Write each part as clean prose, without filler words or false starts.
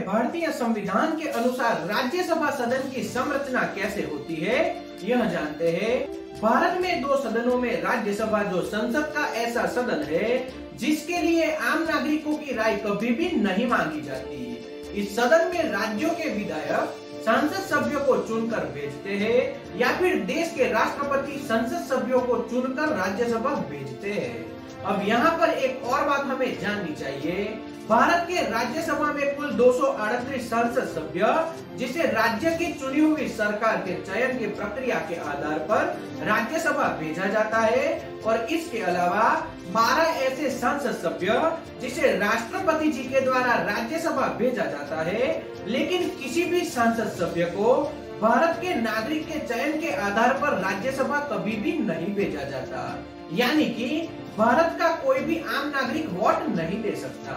में भारतीय संविधान के अनुसार राज्यसभा सदन की संरचना कैसे होती है, यह जानते हैं। भारत में दो सदनों में राज्यसभा जो संसद का ऐसा सदन है जिसके लिए आम नागरिकों की राय कभी भी नहीं मांगी जाती। इस सदन में राज्यों के विधायक संसद सभ्यों को चुनकर भेजते हैं या फिर देश के राष्ट्रपति संसद सभ्यों को चुनकर राज्यसभा भेजते हैं। अब यहाँ पर एक और बात हमें जाननी चाहिए। भारत के राज्यसभा में कुल 238 संसद सभ्य जिसे राज्य की चुनी हुई सरकार के चयन की प्रक्रिया के आधार पर राज्यसभा भेजा जाता है और इसके अलावा 12 ऐसे संसद सभ्य जिसे राष्ट्रपति जी के द्वारा राज्यसभा भेजा जाता है, लेकिन किसी भी संसद सभ्य को भारत के नागरिक के चयन के आधार पर राज्यसभा कभी भी नहीं भेजा जाता। यानी कि भारत का कोई भी आम नागरिक वोट नहीं दे सकता।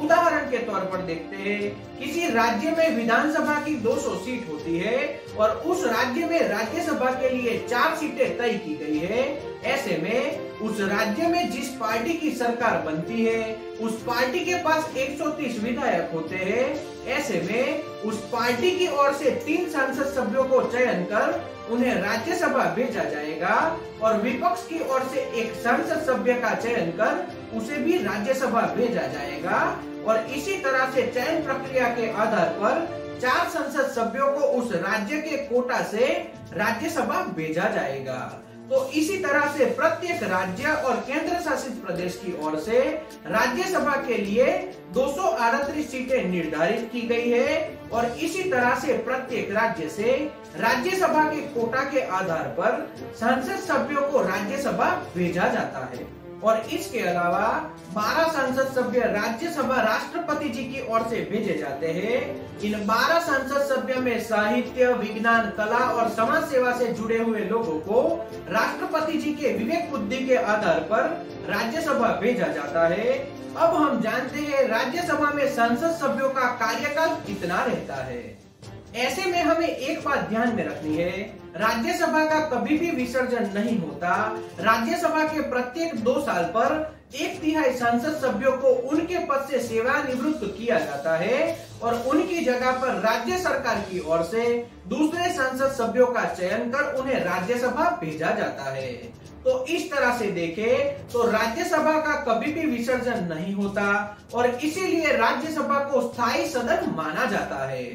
उदाहरण के तौर पर देखते हैं, किसी राज्य में विधानसभा की 200 सीट होती है और उस राज्य में राज्यसभा के लिए 4 सीटें तय की गई है। ऐसे में उस राज्य में जिस पार्टी की सरकार बनती है उस पार्टी के पास 130 विधायक होते हैं। ऐसे में उस पार्टी की ओर से 3 संसद सभ्यों को चयन कर उन्हें राज्यसभा भेजा जाएगा और विपक्ष की ओर से एक संसद सभ्य का चयन कर उसे भी राज्यसभा भेजा जाएगा और इसी तरह से चयन प्रक्रिया के आधार पर 4 संसद सभ्यों को उस राज्य के कोटा से राज्यसभा भेजा जाएगा। तो इसी तरह से प्रत्येक राज्य और केंद्र शासित प्रदेश की ओर से राज्यसभा के लिए 238 सीटें निर्धारित की गई है और इसी तरह से प्रत्येक राज्य से राज्यसभा के कोटा के आधार पर संसद सभ्यों को राज्यसभा भेजा जाता है। और इसके अलावा 12 संसद सभ्य राज्यसभा राष्ट्रपति जी की ओर से भेजे जाते हैं। इन 12 संसद सभ्य में साहित्य, विज्ञान, कला और समाज सेवा से जुड़े हुए लोगों को राष्ट्रपति जी के विवेक बुद्धि के आधार पर राज्यसभा भेजा जाता है। अब हम जानते हैं राज्यसभा में संसद सभ्यों का कार्यकाल कितना रहता है। ऐसे में हमें एक बात ध्यान में रखनी है, राज्यसभा का कभी भी विसर्जन नहीं होता। राज्यसभा के प्रत्येक 2 साल पर 1/3 संसद सभ्यों को उनके पद से सेवानिवृत्त किया जाता है और उनकी जगह पर राज्य सरकार की ओर से दूसरे संसद सभ्यों का चयन कर उन्हें राज्यसभा भेजा जाता है। तो इस तरह से देखें तो राज्यसभा का कभी भी विसर्जन नहीं होता और इसीलिए राज्यसभा को स्थायी सदन माना जाता है।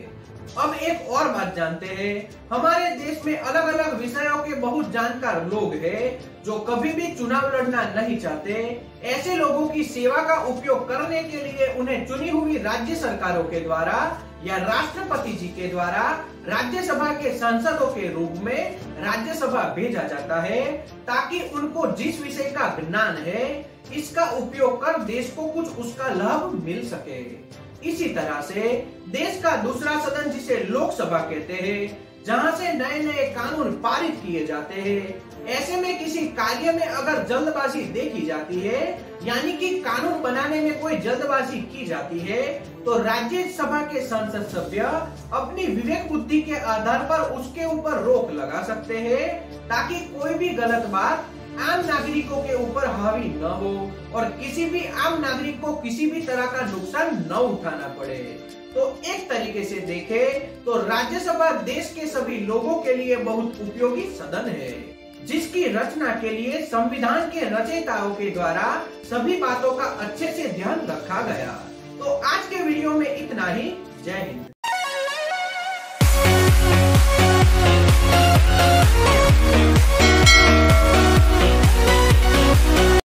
अब एक और बात जानते हैं, हमारे देश में अलग अलग विषयों के बहुत जानकार लोग हैं जो कभी भी चुनाव लड़ना नहीं चाहते। ऐसे लोगों की सेवा का उपयोग करने के लिए उन्हें चुनी हुई राज्य सरकारों के द्वारा या राष्ट्रपति जी के द्वारा राज्यसभा के सांसदों के रूप में राज्यसभा भेजा जाता है ताकि उनको जिस विषय का ज्ञान है इसका उपयोग कर देश को कुछ उसका लाभ मिल सके। इसी तरह से देश का दूसरा सदन जिसे लोकसभा कहते हैं, जहां से नए नए कानून पारित किए जाते हैं, ऐसे में किसी कार्य में अगर जल्दबाजी देखी जाती है यानी कि कानून बनाने में कोई जल्दबाजी की जाती है तो राज्यसभा के संसद सभ्य अपनी विवेक बुद्धि के आधार पर उसके ऊपर रोक लगा सकते हैं ताकि कोई भी गलत बात आम नागरिकों के ऊपर हावी न हो और किसी भी आम नागरिक को किसी भी तरह का नुकसान न उठाना पड़े। तो एक तरीके से देखें तो राज्यसभा देश के सभी लोगों के लिए बहुत उपयोगी सदन है जिसकी रचना के लिए संविधान के रचयिताओं के द्वारा सभी बातों का अच्छे से ध्यान रखा गया। तो आज के वीडियो में इतना ही। जय हिंद।